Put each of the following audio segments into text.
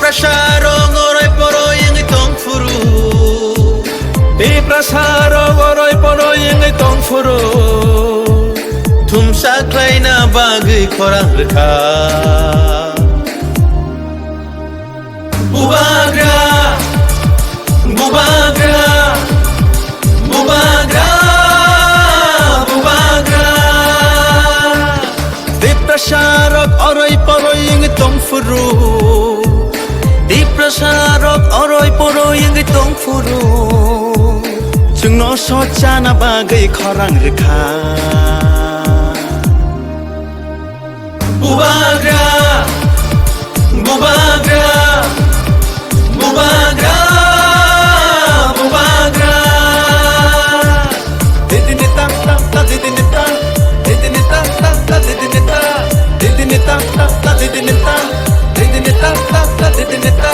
prasarong oray poroy ang itong furu. Di prasarong oray poroy ang itong furu. Tumsaklay na bagay korang reka. Bubagra, bubagra, bubagra, bubagra. Di prasarong oray poroy ang itong furu. Di prasarong oray poroy ang itong furu. Jungno socha na bagay korang reka. Bubagra, bubagra, bubagra, bubagra. Didinita, ta didinita, didinita, ta didinita, didinita, ta didinita, didinita, ta didinita.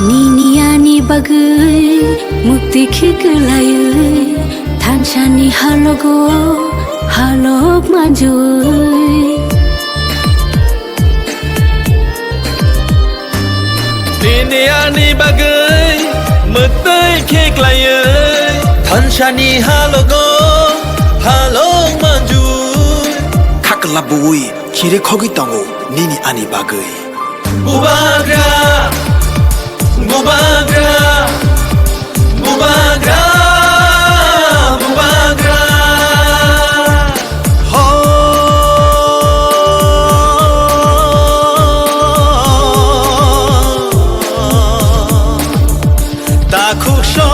Niniani bagai mukti khiklayai thanchani halogo halok majui. Niniani bagai mukti khiklayai thanchani halogo halok majui. Kaklabui kire khogi tango nini ani bagai. Bubagra, bubagra, bubagra, bubagra. Ho, ta khuk so